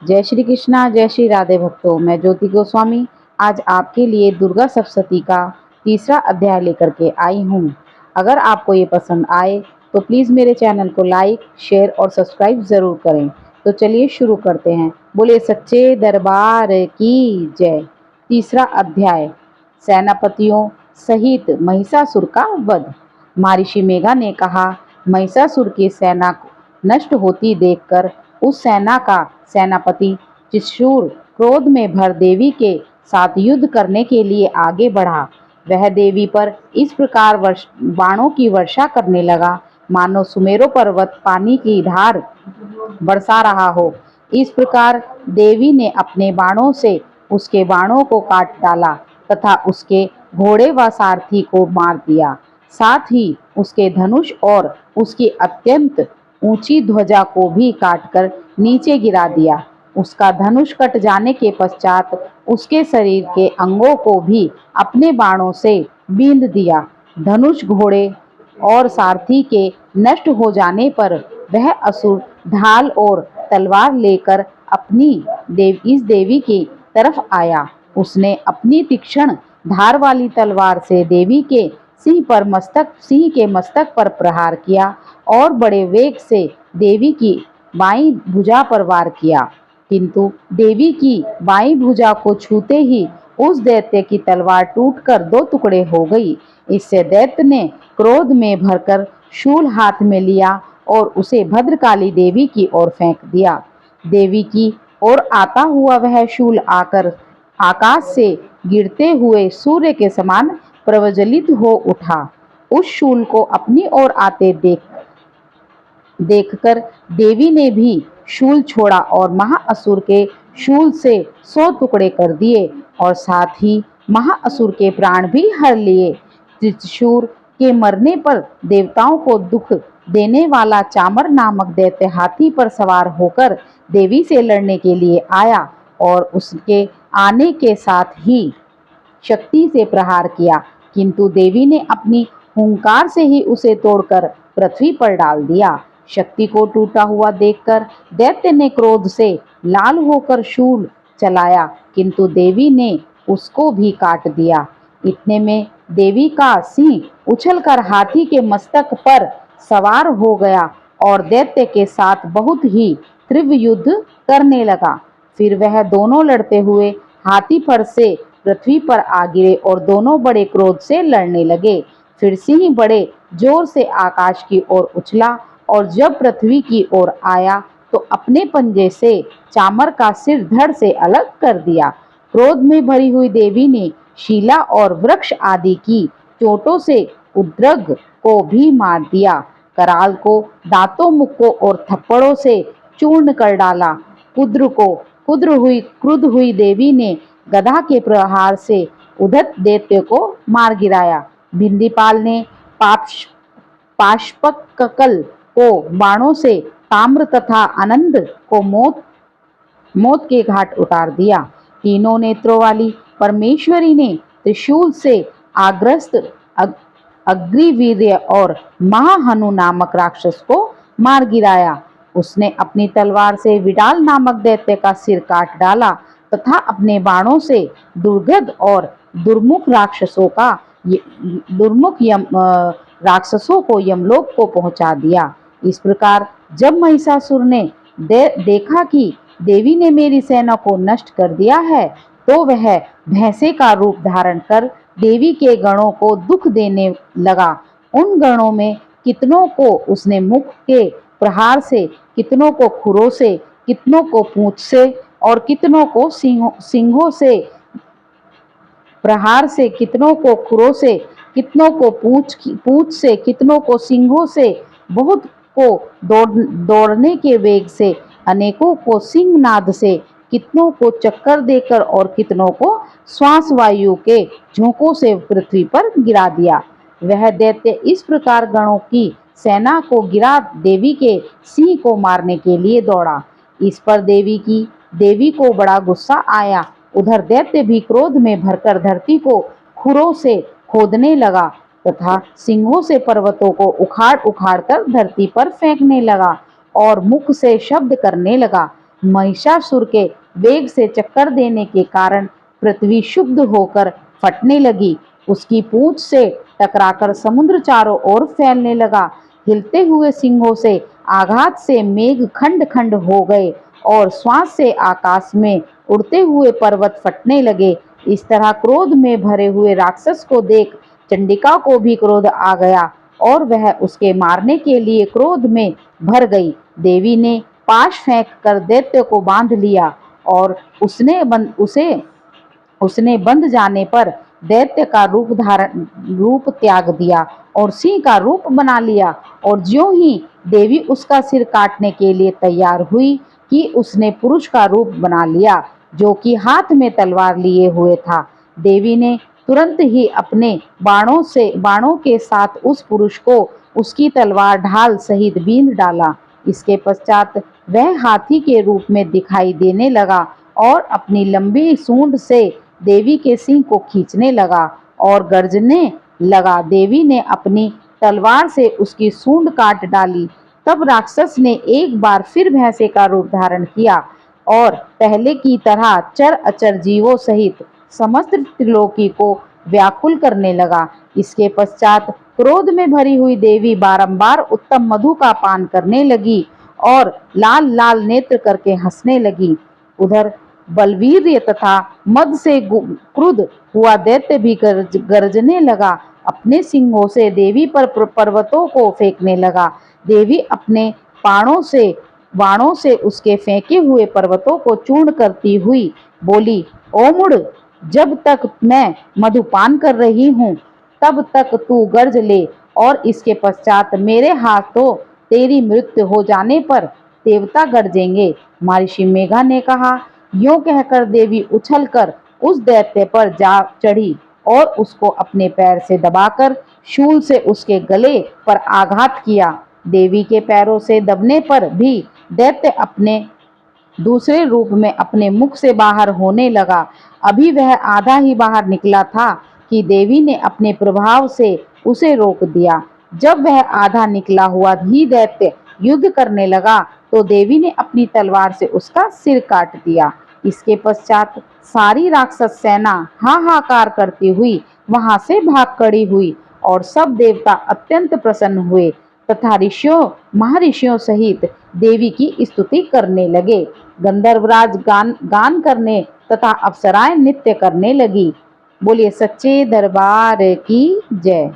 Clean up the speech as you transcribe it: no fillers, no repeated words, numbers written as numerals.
जय श्री कृष्णा, जय श्री राधे भक्तों। मैं ज्योति गोस्वामी आज आपके लिए दुर्गा सप्तशती का तीसरा अध्याय लेकर के आई हूँ। अगर आपको ये पसंद आए तो प्लीज़ मेरे चैनल को लाइक, शेयर और सब्सक्राइब ज़रूर करें। तो चलिए शुरू करते हैं। बोले सच्चे दरबार की जय। तीसरा अध्याय, सेनापतियों सहित महिषासुर का वध। महर्षि मेघा ने कहा, महिषासुर की सेना नष्ट होती देखकर उस सेना का सेनापति त्रिशूर क्रोध में भर देवी के साथ युद्ध करने के लिए आगे बढ़ा। वह देवी पर इस प्रकार बाणों की वर्षा करने लगा मानो सुमेरु पर्वत पानी की धार बरसा रहा हो। इस प्रकार देवी ने अपने बाणों से उसके बाणों को काट डाला तथा उसके घोड़े व सारथी को मार दिया। साथ ही उसके धनुष और उसकी अत्यंत ऊंची ध्वजा को भी काटकर नीचे गिरा दिया। उसका धनुष कट जाने के पश्चात उसके शरीर के अंगों को भी अपने बाणों से बींध दिया। धनुष, घोड़े और सारथी के नष्ट हो जाने पर वह असुर ढाल और तलवार लेकर इस देवी की तरफ आया। उसने अपनी तीक्ष्ण धार वाली तलवार से देवी के सिंह के मस्तक पर प्रहार किया और बड़े वेग से देवी की बाईं भुजा पर वार किया, किंतु देवी की बाईं भुजा को छूते ही उस दैत्य की तलवार टूटकर दो टुकड़े हो गई। इससे दैत्य ने क्रोध में भरकर शूल हाथ में लिया और उसे भद्रकाली देवी की ओर फेंक दिया। देवी की ओर आता हुआ वह शूल आकर आकाश से गिरते हुए सूर्य के समान प्रज्वलित हो उठा। उस शूल को अपनी ओर आते देखकर देवी ने भी शूल छोड़ा और महाअसुर के शूल से 100 टुकड़े कर दिए और साथ ही महाअसुर के प्राण भी हर लिए। त्रिशूर के मरने पर देवताओं को दुख देने वाला चामर नामक दैत्य हाथी पर सवार होकर देवी से लड़ने के लिए आया और उसके आने के साथ ही शक्ति से प्रहार किया, किंतु देवी ने अपनी हुंकार से ही उसे तोड़कर पृथ्वी पर डाल दिया। शक्ति को टूटा हुआ देखकर दैत्य ने क्रोध से लाल होकर शूल चलाया, किंतु देवी ने उसको भी काट दिया। इतने में देवी का सिंह उछलकर हाथी के मस्तक पर सवार हो गया और दैत्य के साथ बहुत ही तीव्र युद्ध करने लगा। फिर वह दोनों लड़ते हुए हाथी पर से पृथ्वी पर आ गिरे और दोनों बड़े क्रोध से लड़ने लगे। फिर सिंह बड़े जोर से आकाश की ओर उछला और जब पृथ्वी की ओर आया तो अपने पंजे से चामर का सिर धड़ से अलग कर दिया। क्रोध में भरी हुई देवी ने शीला और वृक्ष आदि की चोटों से उद्रग को भी मार दिया। कराल को दांतों, मुक्कों और थप्पड़ों से चूर्ण कर डाला। क्रुद्ध हुई देवी ने गदा के प्रहार से उद्धत दैत्य को मार गिराया। बिंदीपाल ने पाशपकल को बाणों से, ताम्र तथा आनंद को मौत के घाट उतार दिया। तीनों नेत्रों वाली परमेश्वरी ने त्रिशूल से आग्रस्त अग्निवीर्य और महाहनु नामक राक्षस को मार गिराया। उसने अपनी तलवार से विडाल नामक दैत्य का सिर काट डाला तथा अपने बाणों से दुर्गध और दुर्मुख राक्षसों को यमलोक को पहुंचा दिया। इस प्रकार जब महिषासुर ने देखा कि देवी ने मेरी सेना को नष्ट कर दिया है, तो वह भैंसे का रूप धारण कर देवी के गणों को दुख देने लगा। उन गणों में कितनों को उसने मुख के प्रहार से, कितनों को खुरों से, कितनों को पूंछ से और कितनों को सिंहों से प्रहार से, कितनों को खुरों से, कितनों को पूंछ से, कितनों को सिंहों से, बहुत को दौड़ने के वेग से, अनेकों को सिंहनाद से, कितनों को चक्कर देकर और कितनों को श्वास वायु के झोंकों से पृथ्वी पर गिरा दिया। वह दैत्य इस प्रकार गणों की सेना को गिरा देवी के सिंह को मारने के लिए दौड़ा। इस पर देवी को बड़ा गुस्सा आया। उधर दैत्य भी क्रोध में भरकर धरती को खुरों से खोदने लगा तथा सिंहों से पर्वतों को उखाड़ उखाड़ कर धरती पर फेंकने लगा और मुख से शब्द करने लगा। महिषासुर के वेग से चक्कर देने के कारण पृथ्वी शुद्ध होकर फटने लगी। उसकी पूंछ से टकराकर समुद्र चारों ओर फैलने लगा। हिलते हुए सिंहों से आघात से मेघ खंड खंड हो गए और श्वास से आकाश में उड़ते हुए पर्वत फटने लगे। इस तरह क्रोध में भरे हुए राक्षस को देख चंडिका को भी क्रोध आ गया और वह उसके मारने के लिए क्रोध में भर गई। देवी ने पाश फेंक कर दैत्य को बांध लिया और उसने बंध जाने पर दैत्य का रूप त्याग दिया और सिंह का रूप बना लिया। और ज्यों ही देवी उसका सिर काटने के लिए तैयार हुई कि उसने पुरुष का रूप बना लिया, जो कि हाथ में तलवार लिए हुए था। देवी ने तुरंत ही अपने बाणों के साथ उस पुरुष को उसकी तलवार ढाल सहित बींध डाला। इसके पश्चात वह हाथी के रूप में दिखाई देने लगा और अपनी लंबी सूंड से देवी के सिंह को खींचने लगा और गरजने लगा। देवी ने अपनी तलवार से उसकी सूंड काट डाली। तब राक्षस ने एक बार फिर भैंसे का रूप धारण किया और पहले की तरह चर अचर जीवों सहित समस्त त्रिलोकी को व्याकुल करने लगा। इसके पश्चात क्रोध में भरी हुई देवी बारंबार उत्तम मधु का पान करने लगी और लाल लाल नेत्र करके हंसने लगी। उधर बलवीर्य तथा मद से क्रुद्ध हुआ दैत्य भी गरजने लगा। अपने सिंगों से देवी पर पर्वतों को फेंकने लगा। देवी अपने बाणों से उसके फेंके हुए पर्वतों को चूर्ण करती हुई बोली, ओ मुड़, जब तक मैं मधुपान कर रही हूँ तब तक तू गर्ज ले और इसके पश्चात मेरे हाथों तेरी मृत्यु हो जाने पर देवता गर्जेंगे। महर्षि मेघा ने कहा। यूं कहकर देवी उछलकर उस दैत्य पर जा चढ़ी और उसको अपने पैर से दबाकर शूल से उसके गले पर आघात किया। देवी के पैरों से दबने पर भी दैत्य अपने दूसरे रूप में अपने मुख से बाहर होने लगा। अभी वह आधा ही बाहर निकला था कि देवी ने अपने प्रभाव से उसे रोक दिया। जब वह आधा निकला हुआ ही दैत्य युद्ध करने लगा तो देवी ने अपनी तलवार से उसका सिर काट दिया। इसके पश्चात सारी राक्षस सेना हाहाकार करती हुई वहां से भाग खड़ी हुई और सब देवता अत्यंत प्रसन्न हुए तथा महर्षियों सहित देवी की स्तुति करने लगे। गंधर्वराज गान करने तथा अप्सराएं नृत्य करने लगी। बोलिए सच्चे दरबार की जय।